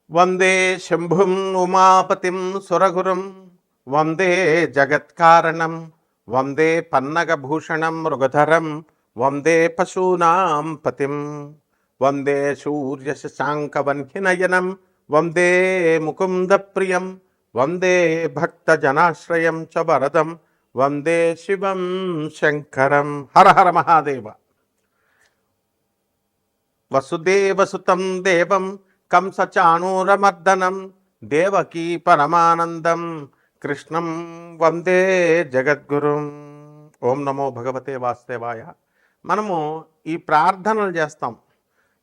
వందే శంభుం ఉమాపతిం సురగురుం వందే జగత్కారణం వందే పన్నగభూషణం మృగధరం వందే పశూనాం పతిం వందే సూర్యశశాంకవన్హినయనం వందే ముకుందప్రియం వందే భక్తజనాశ్రయం చ వరదం వందే శివం శంకరం. హర హర మహాదేవ. వసుదేవసుతం దేవం కంసచాణూరమర్దనం దేవకీ పరమానందం కృష్ణం వందే జగద్గురుం. ఓం నమో భగవతే వాసుదేవాయ. మనము ఈ ప్రార్థనలు చేస్తాం.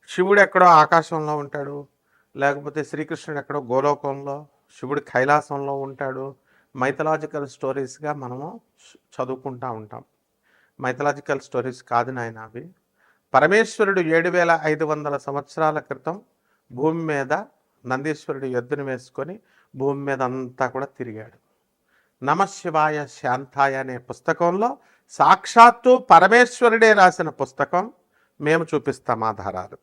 శివుడు ఎక్కడో ఆకాశంలో ఉంటాడు, లేకపోతే శ్రీకృష్ణుడు ఎక్కడో గోలోకంలో, శివుడు కైలాసంలో ఉంటాడు. మైథలాజికల్ స్టోరీస్గా మనము చదువుకుంటూ ఉంటాం. మైథలాజికల్ స్టోరీస్ కాదు నాయన అవి. పరమేశ్వరుడు 7500 సంవత్సరాల క్రితం భూమి మీద నందీశ్వరుడు ఎద్దును వేసుకొని భూమి మీద అంతా కూడా తిరిగాడు. నమశివాయ శాంతాయ అనే పుస్తకంలో సాక్షాత్తు పరమేశ్వరుడే రాసిన పుస్తకం. మేము చూపిస్తాం ఆధారాలు.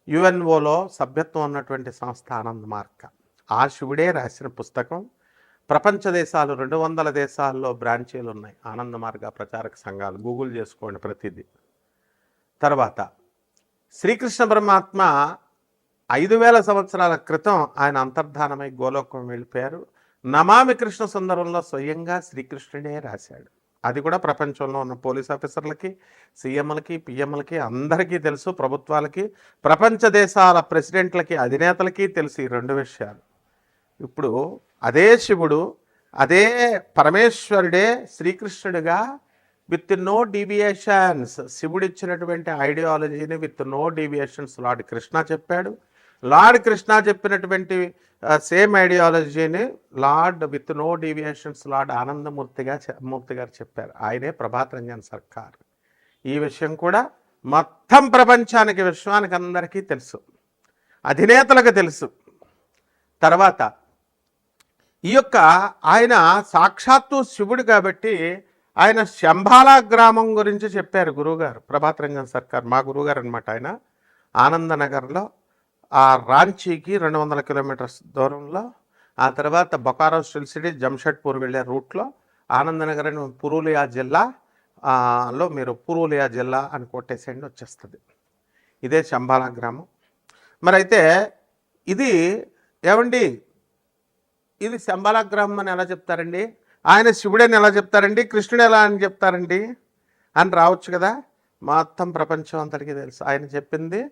యుఎన్ఓలో సభ్యత్వం ఉన్నటువంటి సంస్థ ఆనంద్ మార్గ. ఆ శివుడే రాసిన పుస్తకం. ప్రపంచ దేశాలు 200 దేశాల్లో బ్రాంచీలు ఉన్నాయి ఆనంద మార్గ ప్రచారక సంఘాలు. గూగుల్ చేసుకోండి ప్రతిదీ. తర్వాత శ్రీకృష్ణ పరమాత్మ 5000 సంవత్సరాల క్రితం ఆయన అంతర్ధానమై గోలోకం వెళ్ళిపోయారు. నమామి కృష్ణ సుందరంలో స్వయంగా శ్రీకృష్ణుడే రాశాడు. అది కూడా ప్రపంచంలో ఉన్న పోలీస్ ఆఫీసర్లకి, సీఎంలకి, పిఎంలకి అందరికీ తెలుసు. ప్రభుత్వాలకి, ప్రపంచ దేశాల ప్రెసిడెంట్లకి, అధినేతలకి తెలుసు ఈ 2 విషయాలు. ఇప్పుడు అదే శివుడు, అదే పరమేశ్వరుడే శ్రీకృష్ణుడిగా విత్ నో డీవియేషన్స్ శివుడు ఇచ్చినటువంటి ఐడియాలజీని with no deviations lord Krishna చెప్పాడు. లార్డ్ కృష్ణ చెప్పినటువంటి సేమ్ ఐడియాలజీని lord with no deviations lord Anandamurti గారు చెప్పారు. ఆయనే ప్రభాత్ రంజన్ సర్కార్. ఈ విషయం కూడా మొత్తం ప్రపంచానికి, విశ్వానికి అందరికీ తెలుసు, అధినేతలకు తెలుసు. తర్వాత ఈ యొక్క ఆయన సాక్షాత్తు శివుడు కాబట్టి ఆయన శంబాలా గ్రామం గురించి చెప్పారు గురువుగారు. ప్రభాత్ రంజన్ సర్కార్ మా గురువుగారు అనమాట. ఆయన ఆనందనగర్లో ఆ రాంచీకి 200 కిలోమీటర్స్ దూరంలో, ఆ తర్వాత బొకారో స్టిల్ సిటీ జంషెడ్పూర్ వెళ్ళే రూట్లో ఆనందనగర్ అని పురూలియా జిల్లాలో మీరు పురూలియా జిల్లా అని కొట్టేసేయండి వచ్చేస్తుంది. ఇదే శంబాలా గ్రామం. మరి అయితే ఇది ఏమండి, ఇది శంబాలా గ్రామం అని ఎలా చెప్తారండి? ఆయన శివుడని ఎలా చెప్తారండి? కృష్ణుడు ఎలా అని చెప్తారండి అని రావచ్చు కదా. మొత్తం ప్రపంచం అంతటికీ తెలుసు. ఆయన చెప్పింది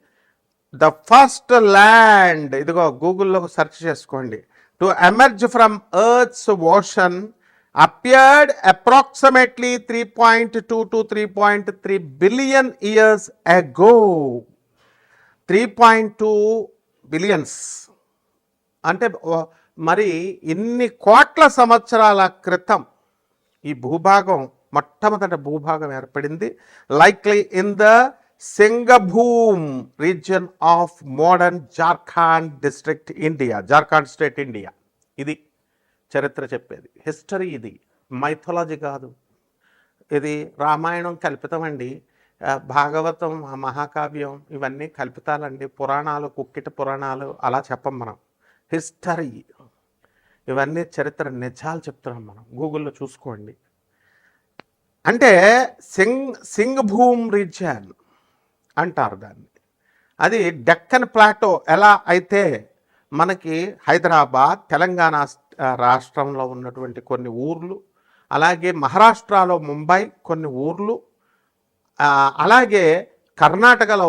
ద ఫస్ట్ ల్యాండ్, ఇదిగో గూగుల్లో సెర్చ్ చేసుకోండి, to emerge from earth's ocean appeared approximately 3.2 to 3.3 billion years ago. 3.2 billions అంటే మరి ఇన్ని కోట్ల సంవత్సరాల క్రితం ఈ భూభాగం, మొట్టమొదటి భూభాగం ఏర్పడింది likely in the Singhbhum region of modern Jharkhand district India, Jharkhand state India. ఇది చరిత్ర చెప్పేది, హిస్టరీ. ఇది మైథాలజీ కాదు. ఇది రామాయణం కల్పితం అండి, భాగవతం, మహాకావ్యం ఇవన్నీ కల్పితాలండి, పురాణాలు, కుక్కిట పురాణాలు అలా చెప్పం మనం. హిస్టరీ ఇవన్నీ చరిత్ర నిజాలు చెప్తున్నాం మనం. గూగుల్లో చూసుకోండి. అంటే సింగభూమ్ రీజియన్ అంటారు దాన్ని. అది డెక్కన్ ప్లాటో. ఎలా అయితే మనకి హైదరాబాద్, తెలంగాణ రాష్ట్రంలో ఉన్నటువంటి కొన్ని ఊర్లు, అలాగే మహారాష్ట్రలో ముంబై కొన్ని ఊర్లు, అలాగే కర్ణాటకలో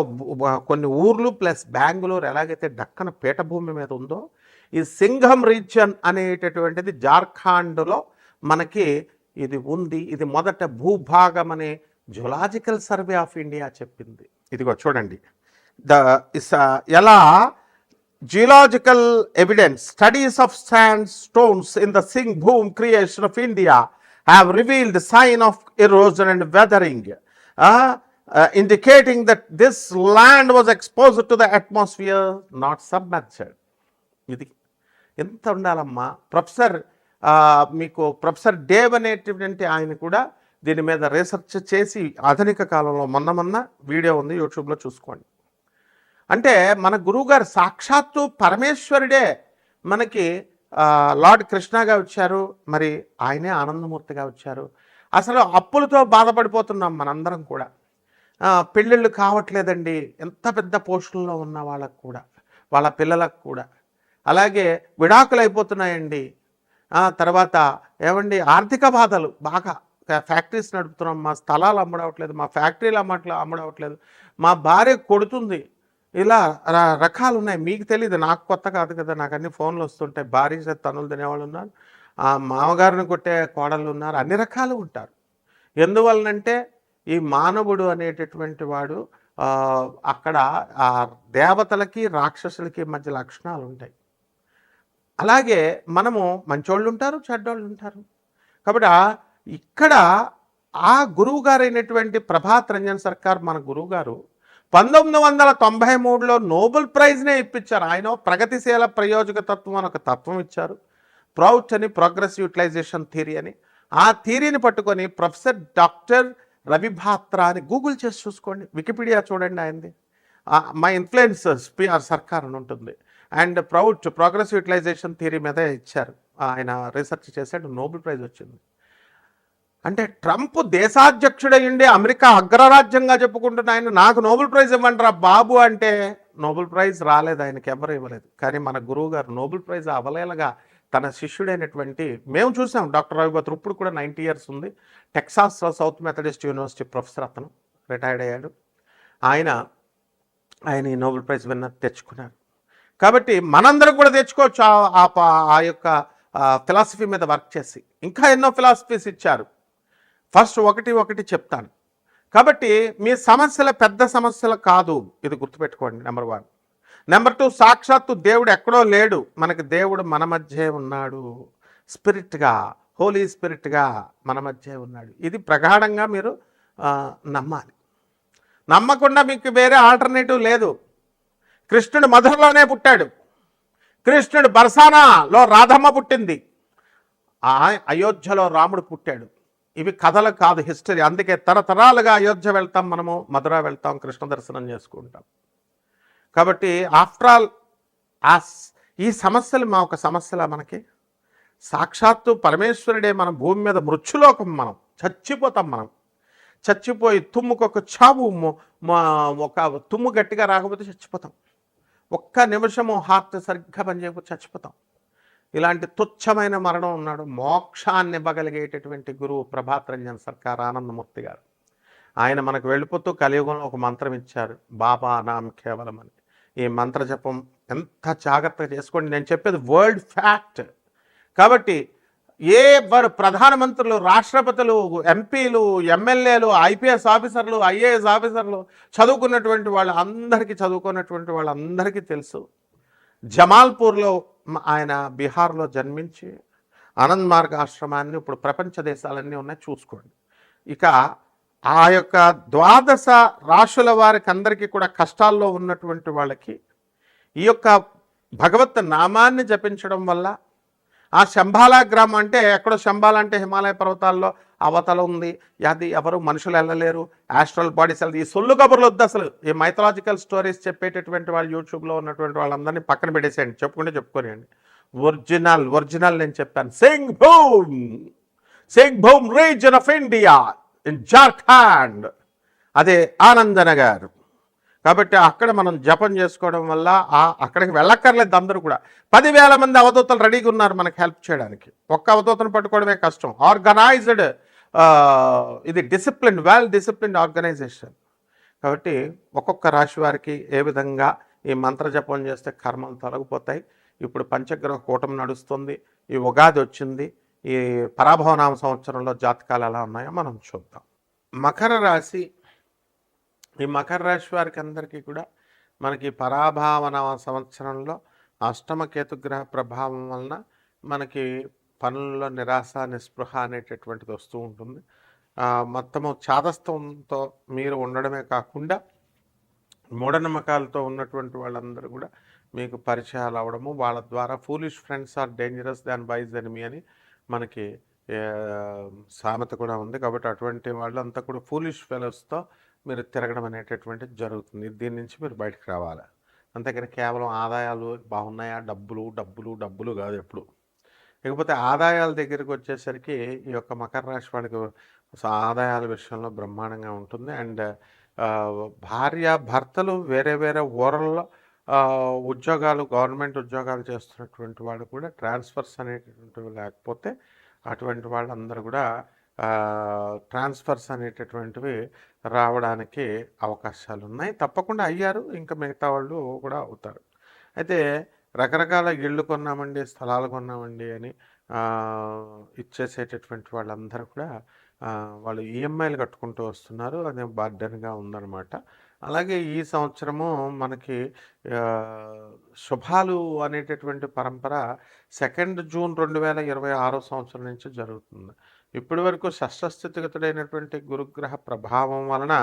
కొన్ని ఊర్లు ప్లస్ బెంగళూరు ఎలాగైతే డక్కన పీఠభూమి మీద ఉందో, ఈ సింఘం రీజియన్ అనేటటువంటిది జార్ఖండ్లో మనకి ఇది ఉంది. ఇది మొదట భూభాగం అని జులాజికల్ సర్వే ఆఫ్ ఇండియా చెప్పింది. ఇదిగో చూడండి, ఎలా geological evidence studies of sand stones in the Singhbhum creation of India have revealed sign of erosion and weathering indicating that this land was exposed to the atmosphere, not submerged. ఇది ఎంత ఉండాలమ్మా. మీకు professor Dave అనేటువంటి ఆయన కూడా దీని మీద research చేసి ఆధునిక కాలంలో మొన్న వీడియో ఉంది, యూట్యూబ్లో చూసుకోండి. అంటే మన గురువుగారు సాక్షాత్తు పరమేశ్వరుడే మనకి లార్డ్ కృష్ణగా వచ్చారు, మరి ఆయనే ఆనందమూర్తిగా వచ్చారు. అసలు అప్పులతో బాధపడిపోతున్నాం మనందరం కూడా. పెళ్ళిళ్ళు కావట్లేదండి ఎంత పెద్ద పోస్టుల్లో ఉన్న వాళ్ళకు కూడా, వాళ్ళ పిల్లలకు కూడా. అలాగే విడాకులు అయిపోతున్నాయండి. తర్వాత ఏమండి ఆర్థిక బాధలు బాగా. ఫ్యాక్టరీస్ నడుపుతున్నాం, మా స్థలాలు అమ్ముడవట్లేదు, మా ఫ్యాక్టరీలు అమ్ముడవట్లేదు, మా భార్య కొడుతుంది. ఇలా రకాలు ఉన్నాయి. మీకు తెలియదు, నాకు కొత్త కాదు కదా, నాకు అన్ని ఫోన్లు వస్తుంటాయి. భార్య చేత తన్నులు తినేవాళ్ళు ఉన్నారు, మామగారిని కొట్టే కోడళ్ళు ఉన్నారు, అన్ని రకాలు ఉంటారు. ఎందువలనంటే ఈ మానవుడు అనేటటువంటి వాడు అక్కడ ఆ దేవతలకి రాక్షసులకి మధ్య లక్షణాలు ఉంటాయి. అలాగే మనము మంచోళ్ళు ఉంటారు, చెడ్డోళ్ళు ఉంటారు. కాబట్టి ఇక్కడ ఆ గురువు గారైనటువంటి ప్రభాత్ రంజన్ సర్కార్ మన గురువు గారు 1993లో నోబెల్ ప్రైజ్నే ఇప్పించారు. ఆయన ప్రగతిశీల ప్రయోజక తత్వం అని ఒక తత్వం ఇచ్చారు. ప్రౌచ్ అని, ప్రోగ్రెసివ్ యూటిలైజేషన్ థియరీ అని. ఆ థియరీని పట్టుకొని ప్రొఫెసర్ డాక్టర్ రవి భాత్రా అని గూగుల్ చేసి చూసుకోండి, వికీపీడియా చూడండి ఆయనది. మై ఇన్ఫ్లుయెన్స్ పిఆర్ సర్కార్ అని ఉంటుంది. అండ్ ప్రౌచ్ ప్రోగ్రెసివ్ యూటిలైజేషన్ థియరీ మీద ఇచ్చారు, ఆయన రీసెర్చ్ చేశాడు, నోబెల్ ప్రైజ్ వచ్చింది. అంటే ట్రంప్ దేశాధ్యక్షుడయ్యండి, అమెరికా అగ్రరాజ్యంగా చెప్పుకుంటున్న ఆయన నాకు నోబెల్ ప్రైజ్ ఇవ్వండి రా బాబు అంటే నోబెల్ ప్రైజ్ రాలేదు, ఆయనకి ఎవరు ఇవ్వలేదు. కానీ మన గురువు గారు నోబెల్ ప్రైజ్ అవలేలగా తన శిష్యుడైనటువంటి, మేము చూసాం డాక్టర్ రవి భాత్రా, ఇప్పుడు కూడా 90 years ఉంది. Texas south Methodist university professor, అతను రిటైర్డ్ అయ్యాడు. ఆయన ఈ నోబెల్ ప్రైజ్ విన్నర్ తెచ్చుకున్నారు. కాబట్టి మనందరం కూడా తెచ్చుకోవచ్చు ఆ యొక్క ఫిలాసఫీ మీద వర్క్ చేసి. ఇంకా ఎన్నో ఫిలాసఫీస్ ఇచ్చారు. ఫస్ట్ ఒకటి చెప్తాను. కాబట్టి మీ సమస్యల పెద్ద సమస్యలు కాదు, ఇది గుర్తుపెట్టుకోండి. నెంబర్ 1. నెంబర్ 2, సాక్షాత్తు దేవుడు ఎక్కడో లేడు, మనకి దేవుడు మన మధ్య ఉన్నాడు. స్పిరిట్గా, హోలీ స్పిరిట్గా మన మధ్య ఉన్నాడు. ఇది ప్రగాఢంగా మీరు నమ్మాలి. నమ్మకుండా మీకు వేరే ఆల్టర్నేటివ్ లేదు. కృష్ణుడు మధురలోనే పుట్టాడు, కృష్ణుడు బర్సానాలో రాధమ్మ పుట్టింది, అయోధ్యలో రాముడు పుట్టాడు. ఇవి కథలు కాదు, హిస్టరీ. అందుకే తరతరాలుగా అయోధ్య వెళ్తాం, మనము మధుర వెళ్తాం, కృష్ణ దర్శనం చేసుకుంటాం. కాబట్టి ఆఫ్టర్ ఆల్ ఈ సమస్యలు మా ఒక సమస్యలా మనకి? సాక్షాత్తు పరమేశ్వరుడే మన భూమి మీద మృత్యులోకం, మనం చచ్చిపోతాం. మనం చచ్చిపోయి తుమ్ముకొక చావు, ఒక తుమ్ము గట్టిగా రాకపోతే చచ్చిపోతాం. ఒక్క నిమిషము హార్ట్ సరిగ్గా పనిచేయకపోతే చచ్చిపోతాం. ఇలాంటి తుచ్చమైన మరణం ఉన్నాడు. మోక్షాన్ని ఇవ్వగలిగేటటువంటి గురువు ప్రభాత్ రంజన్ సర్కార్ ఆనందమూర్తి గారు. ఆయన మనకు వెళ్ళిపోతూ కలియుగంలో ఒక మంత్రం ఇచ్చారు, బాబా నామ్ కేవలం అని. ఈ మంత్ర జపం ఎంత జాగ్రత్తగా చేసుకోండి. నేను చెప్పేది వరల్డ్ ఫ్యాక్ట్. కాబట్టి వారు ప్రధానమంత్రులు, రాష్ట్రపతులు, ఎంపీలు, ఎమ్మెల్యేలు, ఐపీఎస్ ఆఫీసర్లు, ఐఏఎస్ ఆఫీసర్లు, చదువుకున్నటువంటి వాళ్ళందరికీ తెలుసు. జమాల్పూర్లో ఆయన బీహార్లో జన్మించి ఆనంద్ మార్గ ఆశ్రమాన్ని ఇప్పుడు ప్రపంచ దేశాలన్నీ ఉన్నాయి, చూసుకోండి. ఇక ఆ యొక్క 12 రాశుల వారికి అందరికీ కూడా కష్టాల్లో ఉన్నటువంటి వాళ్ళకి ఈ యొక్క భగవత్ నామాన్ని జపించడం వల్ల, ఆ శంబాలా గ్రామం అంటే ఎక్కడో, శంబాలా అంటే హిమాలయ పర్వతాల్లో అవతల ఉంది, అది ఎవరు మనుషులు వెళ్ళలేరు, ఆస్ట్రల్ బాడీస్ వెళ్ళదు. ఈ సొల్లు కబుర్లు వద్దు అసలు. ఈ మైథలాజికల్ స్టోరీస్ చెప్పేటటువంటి వాళ్ళు యూట్యూబ్లో ఉన్నటువంటి వాళ్ళందరినీ పక్కన పెట్టేసేయండి, చెప్పుకోనియండి. ఒరిజినల్ నేను చెప్పాను. Singh boom reason of India in Jharkhand, అదే ఆనందనగర్. కాబట్టి అక్కడ మనం జపం చేసుకోవడం వల్ల అక్కడికి వెళ్ళక్కర్లేదు. అందరూ కూడా 10,000 మంది అవధూతలు రెడీగా ఉన్నారు మనకు హెల్ప్ చేయడానికి. ఒక్క అవధూతను పట్టుకోవడమే కష్టం. ఆర్గనైజ్డ్, ఇది డిసిప్లిన్, వెల్ డిసిప్లిన్డ్ ఆర్గనైజేషన్. కాబట్టి ఒక్కొక్క రాశి వారికి ఏ విధంగా ఈ మంత్ర జపం చేస్తే కర్మలు తొలగిపోతాయి. ఇప్పుడు పంచగ్రహ కూటమి నడుస్తుంది, ఈ ఉగాది వచ్చింది, ఈ పరాభవనామ సంవత్సరంలో జాతకాలు ఎలా ఉన్నాయో మనం చూద్దాం. మకర రాశి, ఈ మకర రాశి వారికి అందరికీ కూడా మనకి పరాభవనామ సంవత్సరంలో అష్టమ కేతుగ్రహ ప్రభావం వలన మనకి పనుల్లో నిరాశ, నిస్పృహ అనేటటువంటిది వస్తూ ఉంటుంది. మొత్తము చాదస్తంతో మీరు ఉండడమే కాకుండా మూఢనమ్మకాలతో ఉన్నటువంటి వాళ్ళందరూ కూడా మీకు పరిచయాలు అవడము, వాళ్ళ ద్వారా foolish friends are dangerous than wise enemy అని మనకి సామెత కూడా ఉంది. కాబట్టి అటువంటి వాళ్ళంతా కూడా ఫూలిష్ ఫెలోస్తో మీరు తిరగడం అనేటటువంటిది జరుగుతుంది. దీని నుంచి మీరు బయటకు రావాలి. అంతేగాని కేవలం ఆదాయాలు బాగున్నాయా, డబ్బులు డబ్బులు డబ్బులు కాదు ఎప్పుడు. ఇకపోతే ఆదాయాల దగ్గరికి వచ్చేసరికి ఈ యొక్క మకర రాశి వాళ్ళకి ఆదాయాల విషయంలో బ్రహ్మాండంగా ఉంటుంది. అండ్ భార్య భర్తలు వేరే వేరే ఊరల్లో ఉద్యోగాలు, గవర్నమెంట్ ఉద్యోగాలు చేస్తున్నటువంటి వాళ్ళు కూడా ట్రాన్స్ఫర్స్ అనేటటువంటివి లేకపోతే అటువంటి వాళ్ళందరూ కూడా ట్రాన్స్ఫర్స్ అనేటటువంటివి రావడానికి అవకాశాలు ఉన్నాయి. తప్పకుండా అయ్యారు, ఇంకా మిగతా వాళ్ళు కూడా అవుతారు. అయితే రకరకాల ఇళ్ళు కొన్నామండి, స్థలాలు కొన్నామండి అని ఇచ్చేసేటటువంటి వాళ్ళందరూ కూడా వాళ్ళు ఈఎంఐలు కట్టుకుంటూ వస్తున్నారు. అదే బర్డెన్గా ఉందన్నమాట. అలాగే ఈ సంవత్సరము మనకి శుభాలు అనేటటువంటి పరంపర 2 జూన్ 2026 సంవత్సరం నుంచి జరుగుతుంది. ఇప్పటి వరకు షష్ఠస్థితిగతుడైనటువంటి గురుగ్రహ ప్రభావం వలన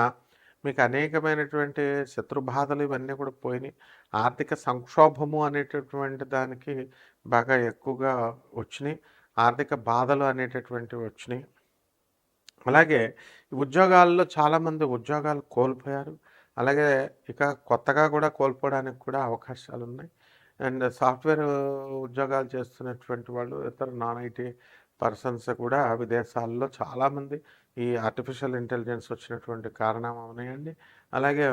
మీకు అనేకమైనటువంటి శత్రుబాధలు ఇవన్నీ కూడా పోయినాయి. ఆర్థిక సంక్షోభము అనేటటువంటి దానికి బాగా ఎక్కువగా వచ్చినాయి. ఆర్థిక బాధలు అనేటటువంటివి వచ్చినాయి. అలాగే ఉద్యోగాల్లో చాలామంది ఉద్యోగాలు కోల్పోయారు. అలాగే ఇక కొత్తగా కూడా కోల్పోవడానికి కూడా అవకాశాలు ఉన్నాయి. అండ్ సాఫ్ట్వేర్ ఉద్యోగాలు చేస్తున్నటువంటి వాళ్ళు, ఇతర నాన్ ఐటీ పర్సన్స్ కూడా విదేశాల్లో చాలామంది ఈ ఆర్టిఫిషియల్ ఇంటెలిజెన్స్ వచ్చినటువంటి కారణం అవనాయండి. అలాగే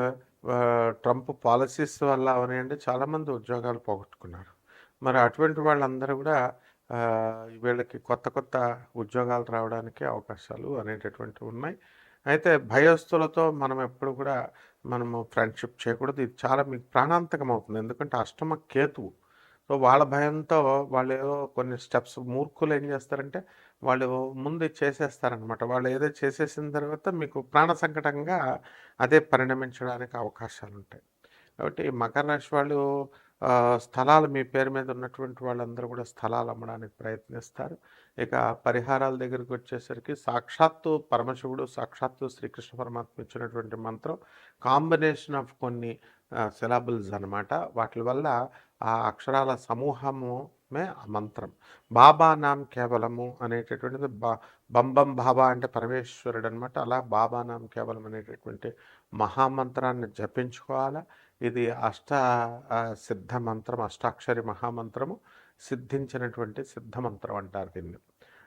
ట్రంప్ పాలసీస్ వల్ల అవనాయండి, చాలామంది ఉద్యోగాలు పోగొట్టుకున్నారు. మరి అటువంటి వాళ్ళందరూ కూడా వీళ్ళకి కొత్త కొత్త ఉద్యోగాలు రావడానికి అవకాశాలు అనేటటువంటివి ఉన్నాయి. అయితే భయస్తులతో మనం ఎప్పుడు కూడా మనము ఫ్రెండ్షిప్ చేయకూడదు. ఇది చాలా మీకు ప్రాణాంతకం అవుతుంది. ఎందుకంటే అష్టమ కేతువు. సో వాళ్ళ భయంతో వాళ్ళు ఏదో కొన్ని స్టెప్స్, మూర్ఖులు ఏం చేస్తారంటే వాళ్ళు ముందు చేసేస్తారనమాట. వాళ్ళు ఏదో చేసేసిన తర్వాత మీకు ప్రాణ సంకటంగా అదే పరిణమించడానికి అవకాశాలు ఉంటాయి. కాబట్టి మకర రాశి వాళ్ళు స్థలాలు మీ పేరు మీద ఉన్నటువంటి వాళ్ళందరూ కూడా స్థలాలు అమ్మడానికి ప్రయత్నిస్తారు. ఇక పరిహారాల దగ్గరికి వచ్చేసరికి సాక్షాత్తు పరమశివుడు, సాక్షాత్తు శ్రీకృష్ణ పరమాత్మ ఇచ్చినటువంటి మంత్రం కాంబినేషన్ ఆఫ్ కొన్ని సిలాబుల్స్ అనమాట. వాటి వల్ల ఆ అక్షరాల సమూహమే ఆ మంత్రం. బాబా నామ్ కేవలము అనేటటువంటిది బంబం బాబా అంటే పరమేశ్వరుడు అనమాట. అలా బాబా నామ్ కేవలం అనేటటువంటి మహామంత్రాన్ని జపించుకోవాలా. ఇది సిద్ధ మంత్రం, అష్టాక్షరి మహామంత్రము, సిద్ధించినటువంటి సిద్ధమంత్రం అంటారు దీన్ని.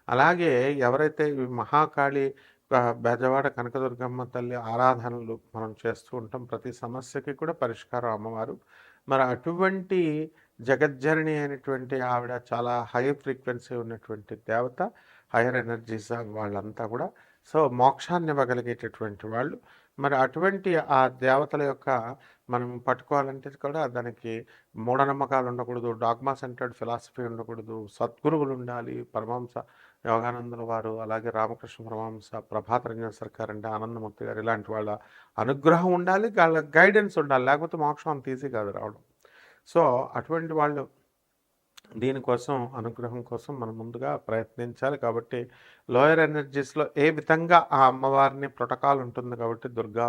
అలాగే ఎవరైతే ఈ మహాకాళి, బెజవాడ కనకదుర్గమ్మ తల్లి ఆరాధనలు మనం చేస్తూ ఉంటాం, ప్రతి సమస్యకి కూడా పరిష్కారం అమ్మవారు. మరి అటువంటి జగజ్జనని అయినటువంటి ఆవిడ చాలా హై ఫ్రీక్వెన్సీ ఉన్నటువంటి దేవత, హైయర్ ఎనర్జీస్ వాళ్ళంతా కూడా. సో మోక్షాన్ని ఇవ్వగలిగేటటువంటి వాళ్ళు. మరి అటువంటి ఆ దేవతల యొక్క మనం పట్టుకోవాలంటే కూడా దానికి మూఢనమ్మకాలు ఉండకూడదు, డాగ్మా సెంటర్డ్ ఫిలాసఫీ ఉండకూడదు, సద్గురువులు ఉండాలి. పరమహంస యోగానందుల వారు, అలాగే రామకృష్ణ పరమహంస, ప్రభాత రంజన సర్కార్ అంటే ఆనందమూర్తి గారు, ఇలాంటి వాళ్ళ అనుగ్రహం ఉండాలి, వాళ్ళ గైడెన్స్ ఉండాలి. లేకపోతే మోక్షం అంత ఈజీ కాదు రావడం. సో అటువంటి వాళ్ళు దీనికోసం, అనుగ్రహం కోసం మనం ముందుగా ప్రయత్నించాలి. కాబట్టి లోయర్ ఎనర్జీస్లో ఏ విధంగా ఆ అమ్మవారిని ప్రోటోకాల్ ఉంటుంది కాబట్టి దుర్గా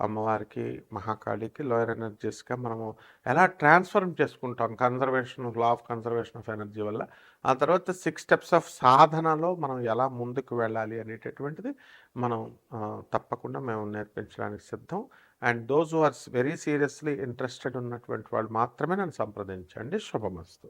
అమ్మవారికి, మహాకాళికి లోయర్ ఎనర్జీస్గా మనము ఎలా ట్రాన్స్ఫర్మ్ చేసుకుంటాం conservation, law of conservation of energy వల్ల. ఆ తర్వాత 6 స్టెప్స్ ఆఫ్ సాధనలో మనం ఎలా ముందుకు వెళ్ళాలి అనేటటువంటిది మనం తప్పకుండా మేము నేర్పించడానికి సిద్ధం. And those who are very seriously interested ఉన్నటువంటి వాళ్ళు మాత్రమే నన్ను సంప్రదించండి. శుభమస్తు.